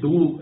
2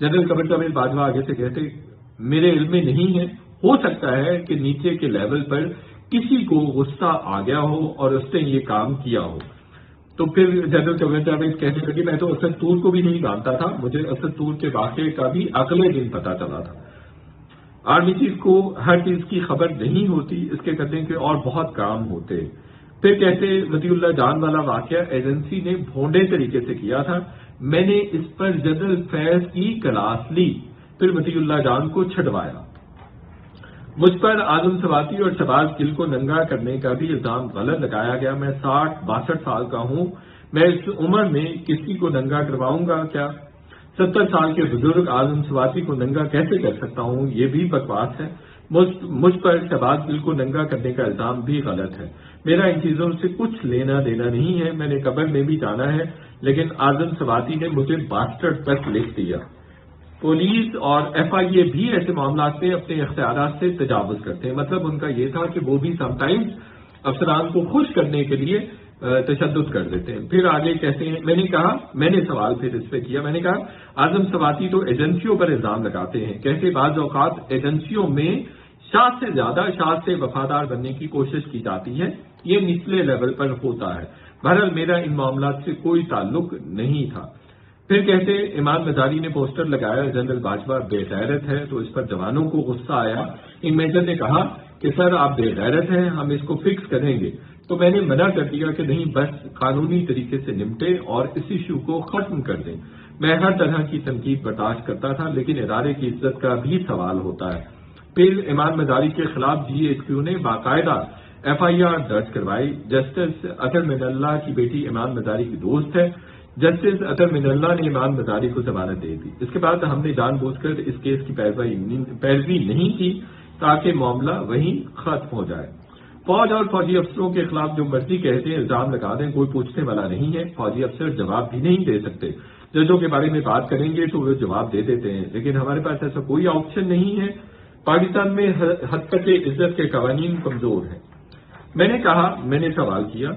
general Qamar Javed Bajwa آگے سے کہتے میرے علم میں نہیں ہے، ہو سکتا ہے کہ نیچے کے لیول پر کسی کو غصہ آ گیا ہو اور اس نے یہ کام کیا ہو۔ تو پھر جنرل قمر جاوید کہنے لگے میں تو اسد طور کو بھی نہیں جانتا تھا، مجھے اسد طور کے واقعے کا بھی اگلے دن پتا چلا تھا۔ آرمی چیف کو ہر چیز کی خبر نہیں ہوتی، اس کے کرنے کے اور بہت کام ہوتے۔ پھر کہتے ولی اللہ جان والا واقعہ ایجنسی نے بھونڈے طریقے سے کیا تھا، میں نے اس پر جنرل فیض کی کلاس لی، پھر ولی اللہ جان کو چھڑوایا۔ مجھ پر اعظم سواتی اور شہباز گل کو ننگا کرنے کا بھی الزام غلط لگایا گیا۔ میں 60-62 سال کا ہوں، میں اس عمر میں کسی کو ننگا کرواؤں گا کیا؟ 70 سال کے بزرگ اعظم سواتی کو ننگا کیسے کر سکتا ہوں؟ یہ بھی بکواس ہے۔ مجھ پر شہباز گل کو ننگا کرنے کا الزام بھی غلط ہے۔ میرا ان چیزوں سے کچھ لینا دینا نہیں ہے، میں نے قبر میں بھی جانا ہے، لیکن اعظم سواتی نے مجھے باسٹرڈ تک لکھ دیا۔ پولیس اور ایف آئی اے بھی ایسے معاملات میں اپنے اختیارات سے تجاوز کرتے ہیں۔ مطلب ان کا یہ تھا کہ وہ بھی سم ٹائمز افسران کو خوش کرنے کے لیے تشدد کر دیتے ہیں۔ پھر آگے کہتے ہیں میں نے سوال پھر اس پہ کیا، میں نے کہا اعظم سواتی تو ایجنسیوں پر الزام لگاتے ہیں، کیسے بعض اوقات ایجنسیوں میں شاہ سے زیادہ شاہ سے وفادار بننے کی کوشش کی جاتی ہے، یہ نچلے لیول پر ہوتا ہے۔ بہرحال میرا ان معاملات سے کوئی تعلق نہیں تھا۔ پھر کہتے ایمان مزاری نے پوسٹر لگایا جنرل باجوہ بے غیرت ہے، تو اس پر جوانوں کو غصہ آیا۔ ان میجر نے کہا کہ سر آپ بے غیرت ہیں، ہم اس کو فکس کریں گے، تو میں نے منع کر دیا کہ نہیں، بس قانونی طریقے سے نمٹے اور اس ایشو کو ختم کر دیں۔ میں ہر طرح کی تنقید برداشت کرتا تھا، لیکن ادارے کی عزت کا بھی سوال ہوتا ہے۔ پھر ایمان مزاری کے خلاف جی ایچ کیو نے باقاعدہ ایف آئی آر درج کروائی۔ جسٹس اطہر من اللہ کی بیٹی ایمان مزاری کی دوست ہے، جسٹس اطہر من اللہ نے ایمان مزاری کو ضمانت دے دی۔ اس کے بعد ہم نے جان بوجھ کر اس کیس کی پیروی نہیں کی تاکہ معاملہ وہیں ختم ہو جائے۔ فوج اور فوجی افسروں کے خلاف جو مرضی کہتے ہیں الزام لگا دیں، کوئی پوچھنے والا نہیں ہے۔ فوجی افسر جواب بھی نہیں دے سکتے، ججوں کے بارے میں بات کریں گے تو وہ جواب دے دیتے ہیں، لیکن ہمارے پاس ایسا کوئی آپشن نہیں ہے۔ پاکستان میں حد تک عزت کے قوانین کمزور ہیں۔ میں نے سوال کیا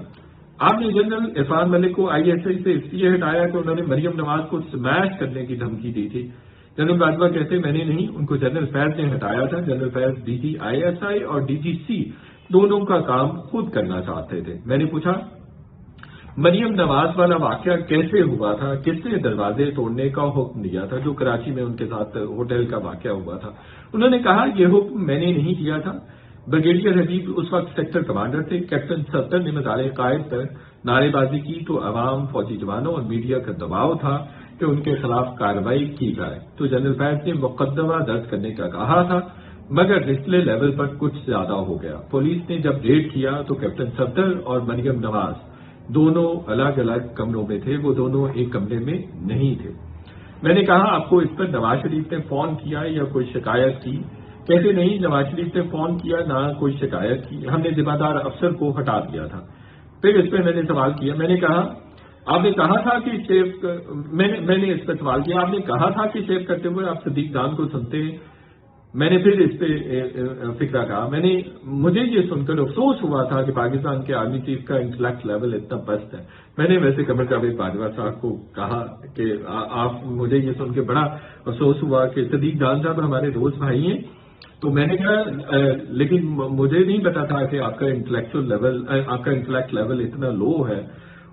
آپ نے جنرل عرفان ملک کو آئی ایس آئی سے اس لیے ہٹایا کہ انہوں نے مریم نواز کو سمیش کرنے کی دھمکی دی تھی؟ جنرل باجوہ کہتے میں نے نہیں، ان کو جنرل فیض نے ہٹایا تھا۔ General Faiz D G I S I اور ڈی جی سی دونوں کا کام خود کرنا چاہتے تھے۔ میں نے پوچھا مریم نواز والا واقعہ کیسے ہوا تھا، کس نے دروازے توڑنے کا حکم دیا تھا جو کراچی میں ان کے ساتھ ہوٹل کا واقعہ ہوا تھا؟ انہوں نے کہا یہ حکم میں نے نہیں دیا تھا، بریگیڈیئر حبیب اس وقت سیکٹر کمانڈر تھے، کیپٹن صفدر نے مزار قائد پر نعرے بازی کی تو عوام، فوجی جوانوں اور میڈیا کا دباؤ تھا کہ ان کے خلاف کارروائی کی جائے، تو جنرل فیض نے مقدمہ درج کرنے کا کہا تھا، مگر نچلے لیول پر کچھ زیادہ ہو گیا۔ پولیس نے جب ریڈ کیا تو کیپٹن صفدر اور مریم نواز دونوں الگ الگ کمروں میں تھے، وہ دونوں ایک کمرے میں نہیں تھے۔ میں نے کہا آپ کو اس پر نواز شریف نے فون کیا یا کوئی شکایت کی؟ کہتے نہیں، نواز شریف نے فون کیا نہ کوئی شکایت کی، ہم نے ذمہ دار افسر کو ہٹا دیا تھا۔ پھر اس پہ میں نے سوال کیا، میں نے کہا آپ نے کہا تھا کہ میں نے اس پہ سوال کیا، آپ نے کہا تھا کہ سیو کرتے ہوئے آپ صدیق جان کو سنتے ہیں؟ میں نے پھر اس پہ فکرہ کہا، مجھے یہ سن کر افسوس ہوا تھا کہ پاکستان کے آرمی چیف کا انٹلیکٹ لیول اتنا پست ہے۔ میں نے ویسے قمر جاوید باجوہ صاحب کو کہا کہ مجھے یہ سن کے بڑا افسوس ہوا کہ صدیق جان صاحب ہمارے دوست بھائی ہیں، تو میں نے کہا لیکن مجھے نہیں پتا تھا کہ آپ کا انٹلیکٹ لیول اتنا لو ہے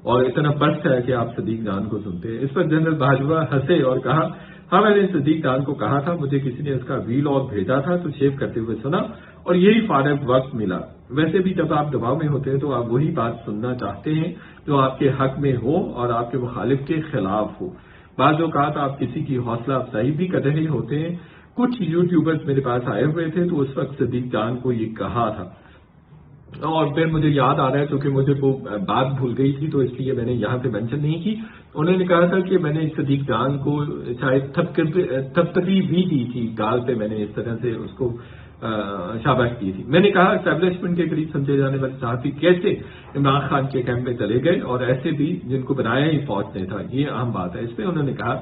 اور اتنا پست ہے کہ آپ صدیق جان کو سنتے ہیں۔ اس پر جنرل باجوہ ہنسے اور کہا ہاں میں نے صدیق جان کو کہا تھا، مجھے کسی نے اس کا وی لاگ بھیجا تھا تو شیو کرتے ہوئے سنا اور یہی فارغ وقت ملا۔ ویسے بھی جب آپ دباؤ میں ہوتے ہیں تو آپ وہی بات سننا چاہتے ہیں جو آپ کے حق میں ہو اور آپ کے مخالف کے خلاف ہو۔ بعض اوقات آپ کسی کی حوصلہ افزائی بھی کر رہے ہوتے ہیں۔ کچھ یوٹیوبرز میرے پاس آئے ہوئے تھے تو اس وقت صدیق جان کو یہ کہا تھا، اور پھر مجھے یاد آ رہا ہے کیونکہ مجھے وہ بات بھول گئی تھی تو اس لیے میں نے یہاں پہ مینشن نہیں کی۔ انہوں نے کہا تھا کہ میں نے صدیق جان کو شاید تھپتپی بھی دی تھی گال پہ، میں نے اس طرح سے اس کو شاباش کی تھی۔ میں نے کہا اسٹیبلشمنٹ کے قریب سمجھے جانے والے صحافی کیسے عمران خان کے کیمپ میں چلے گئے اور ایسے بھی جن کو بنایا ہی فوج نے تھا، یہ اہم بات ہے۔ اس پہ انہوں نے کہا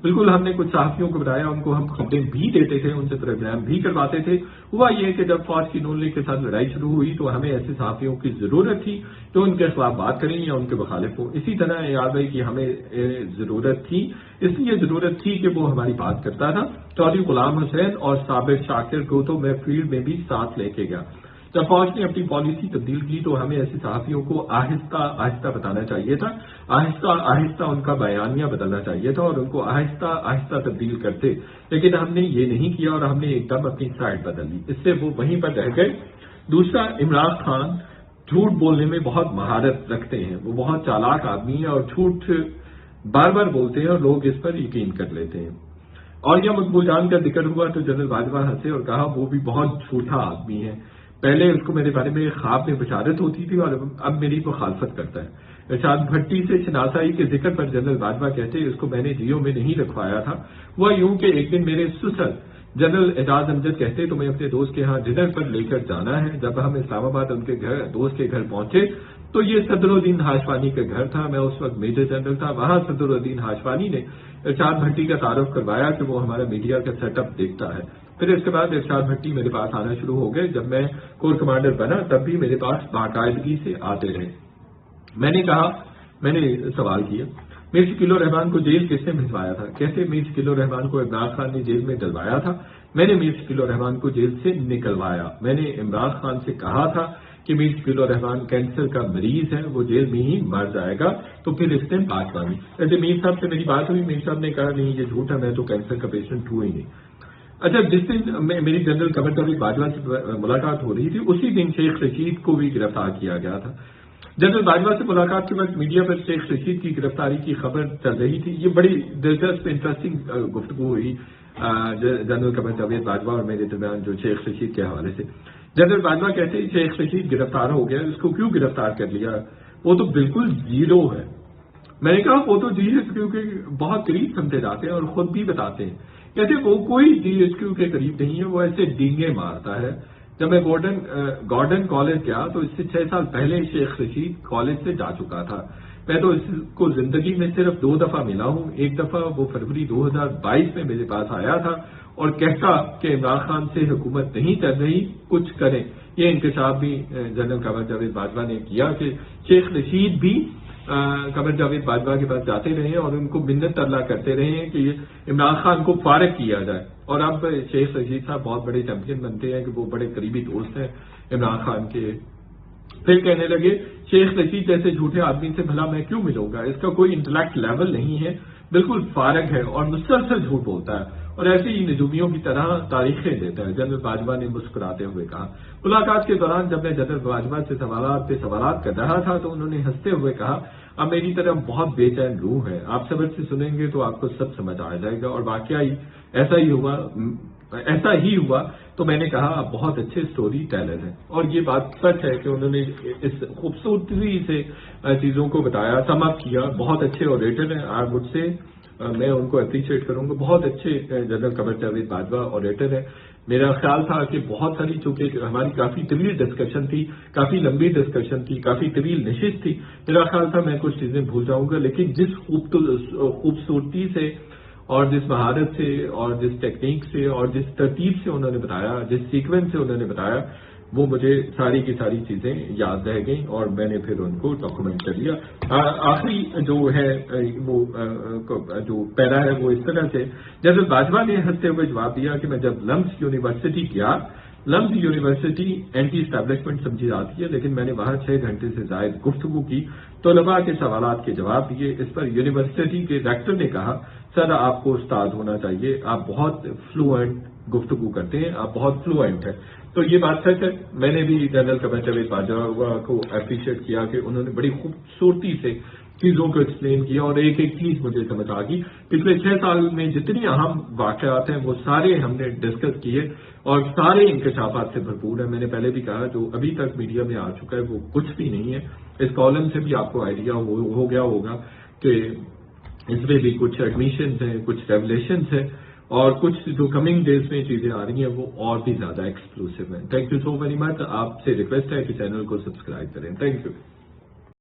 بالکل ہم نے کچھ صحافیوں کو بتایا، ان کو ہم خبریں بھی دیتے تھے، ان سے پروگرام بھی کرواتے تھے. ہوا یہ کہ جب فوج کی نون لیگ کے ساتھ لڑائی شروع ہوئی تو ہمیں ایسے صحافیوں کی ضرورت تھی جو ان کے خلاف بات کریں یا ان کے مخالف ہوں. اسی طرح یاد ہے کہ ہمیں ضرورت تھی، اس لیے ضرورت تھی کہ وہ ہماری بات کرتا تھا. چودھری غلام حسین اور صابر شاکر کو تو میں فیلڈ میں بھی ساتھ لے کے گیا. جب فوج نے اپنی پالیسی تبدیل کی تو ہمیں ایسے صحافیوں کو آہستہ آہستہ بتانا چاہیے تھا، آہستہ آہستہ ان کا بیانیہ بدلنا چاہیے تھا اور ان کو آہستہ آہستہ تبدیل کرتے. لیکن ہم نے یہ نہیں کیا اور ہم نے ایک دم اپنی سائڈ بدل لی، اس سے وہ وہیں پر رہ گئے. دوسرا، عمران خان جھوٹ بولنے میں بہت مہارت رکھتے ہیں، وہ بہت چالاک آدمی ہیں اور جھوٹ بار بار بولتے ہیں اور لوگ اس پر یقین کر لیتے ہیں. اور یہ مقبول جان کا ذکر ہوا تو جنرل باجوہ ہنسے اور کہا وہ بھی بہت جھوٹا آدمی ہے. پہلے اس کو میرے بارے میں خواب میں بشارت ہوتی تھی اور اب میری مخالفت کرتا ہے. ارشاد بھٹی سے شناسائی کے ذکر پر جنرل باجوہ کہتے اس کو میں نے جیو میں نہیں رکھوایا تھا. وہ یوں کہ ایک دن میرے سسر جنرل اعجاز امجد کہتے تمہیں اپنے دوست کے ہاں ڈنر پر لے کر جانا ہے. جب ہم اسلام آباد ان کے دوست کے گھر پہنچے تو یہ صدر الدین ہاشوانی کا گھر تھا. میں اس وقت میجر جنرل تھا. وہاں صدر الدین ہاشوانی نے ارشاد بھٹی کا تعارف کروایا کہ وہ ہمارا میڈیا کا سیٹ اپ دیکھتا ہے. پھر اس کے بعد ارشاد بھٹی میرے پاس آنا شروع ہو گئے. جب میں کور کمانڈر بنا تب بھی میرے پاس باقاعدگی سے آتے رہے. میں نے سوال کیا میر شکیل الرحمان کو جیل کس نے بھجوایا تھا؟ کہتے میر شکیل الرحمان کو عمران خان نے جیل میں ڈلوایا تھا. میں نے میر شکیل الرحمان کو جیل سے نکلوایا. میں نے عمران خان سے کہا تھا کہ میر شکیل الرحمان کینسر کا مریض ہے، وہ جیل میں ہی مر جائے گا. تو پھر اس نے بات مانی. ایسے میر صاحب سے میری بات ہوئی، میر صاحب نے کہا نہیں یہ جھوٹ ہے، میں تو کینسر کا پیشنٹ ہوں ہی نہیں. اچھا، جس دن میری جنرل قمر جاوید باجوہ سے ملاقات ہو رہی تھی اسی دن شیخ رشید کو بھی گرفتار کیا گیا تھا. جنرل باجوہ سے ملاقات کے وقت میڈیا پر شیخ رشید کی گرفتاری کی خبر چل رہی تھی. یہ بڑی دلچسپ انٹرسٹنگ گفتگو ہوئی جنرل قمر جاوید باجوہ اور میرے درمیان جو شیخ رشید کے حوالے سے. جنرل باجوہ کہتے ہیں شیخ رشید گرفتار ہو گیا، اس کو کیوں گرفتار کر لیا؟ وہ تو بالکل زیرو ہے. میں نے کہا وہ تو جی ایس کیو کے بہت قریب سمجھے جاتے ہیں اور خود بھی بتاتے ہیں. کہتے وہ کوئی جی ایس کیو کے قریب نہیں ہے، وہ ایسے ڈینگے مارتا ہے. جب میں گارڈن کالج گیا تو اس سے 6 سال پہلے شیخ رشید کالج سے جا چکا تھا. میں تو اس کو زندگی میں صرف 2 دفعہ ملا ہوں. ایک دفعہ وہ فروری 2022 میں میرے پاس آیا تھا اور کہتا کہ عمران خان سے حکومت نہیں چل رہی، کچھ کریں. یہ انکشاف بھی جنرل قمر جاوید باجوہ نے کیا کہ شیخ رشید بھی قمر جاوید باجوہ کے پاس جاتے رہے اور ان کو منت اللہ کرتے رہے کہ عمران خان کو فارغ کیا جائے. اور اب شیخ رشید صاحب بہت بڑے چیمپئن بنتے ہیں کہ وہ بڑے قریبی دوست ہیں عمران خان کے. پھر کہنے لگے شیخ رشید جیسے جھوٹے آدمی سے بھلا میں کیوں ملوں گا، اس کا کوئی انٹلیکٹ لیول نہیں ہے، بالکل فارغ ہے اور مسلسل جھوٹ بولتا ہے اور ایسے ہی نجومیوں کی طرح تاریخیں دیتا ہے. جنرل باجوہ نے مسکراتے ہوئے کہا. ملاقات کے دوران جب میں جنرل باجوہ سے سوالات پہ سوالات کر رہا تھا تو انہوں نے ہنستے ہوئے کہا اب میری طرح بہت بے چین روح ہے، آپ صبر سے سنیں گے تو آپ کو سب سمجھ آ جائے گا. اور واقعی ایسا ہی ہوا تو میں نے کہا آپ بہت اچھے سٹوری ٹیلر ہیں. اور یہ بات سچ ہے کہ انہوں نے اس خوبصورتی سے چیزوں کو بتایا، سم اپ کیا. بہت اچھے اوریٹر ہیں، آئی وڈ سے میں ان کو اپریشیٹ کروں گا. بہت اچھے جنرل قمر جاوید باجوہ اوریٹر ہیں. میرا خیال تھا کہ بہت ساری، چونکہ ہماری کافی طویل ڈسکشن تھی، کافی لمبی ڈسکشن تھی، کافی طویل نشست تھی، میرا خیال تھا میں کچھ چیزیں بھول جاؤں گا. لیکن جس خوبصورتی سے اور جس مہارت سے اور جس ٹیکنیک سے اور جس ترتیب سے انہوں نے بتایا، جس سیکوینس سے انہوں نے بتایا، وہ مجھے ساری کی ساری چیزیں یاد رہ گئیں اور میں نے پھر ان کو ڈاکومنٹ کر لیا. آخری جو ہے وہ جو پیرا ہے وہ اس طرح سے جنرل باجوہ نے ہنستے ہوئے جواب دیا کہ میں جب لمس یونیورسٹی گیا، لمس یونیورسٹی اینٹی اسٹیبلشمنٹ سمجھی جاتی ہے، لیکن میں نے وہاں 6 گھنٹے سے زائد گفتگو کی، طلباء کے سوالات کے جواب دیے. اس پر یونیورسٹی کے ریکٹر نے کہا سر آپ کو استاد ہونا چاہیے، آپ بہت فلوئنٹ گفتگو کرتے ہیں، آپ بہت فلوئنٹ ہیں. تو یہ بات سچ ہے. میں نے بھی جنرل قمر جاوید باجوہ کو اپریشیٹ کیا کہ انہوں نے بڑی خوبصورتی سے چیزوں کو ایکسپلین کیا اور ایک ایک چیز مجھے سمجھ آ گئی. پچھلے 6 سال میں جتنی اہم واقعات ہیں وہ سارے ہم نے ڈسکس کیے اور سارے انکشافات سے بھرپور ہیں. میں نے پہلے بھی کہا جو ابھی تک میڈیا میں آ چکا ہے وہ کچھ بھی نہیں ہے. اس کالم سے بھی آپ کو آئیڈیا ہو گیا ہوگا کہ اس میں بھی کچھ ایڈمیشنز ہیں، کچھ ریولیشنز ہیں اور کچھ جو کمنگ ڈیز میں چیزیں آ رہی ہیں وہ اور بھی زیادہ ایکسکلوسیو ہیں. Thank you so very much. آپ سے ریکویسٹ ہے کہ چینل کو سبسکرائب کریں. Thank you.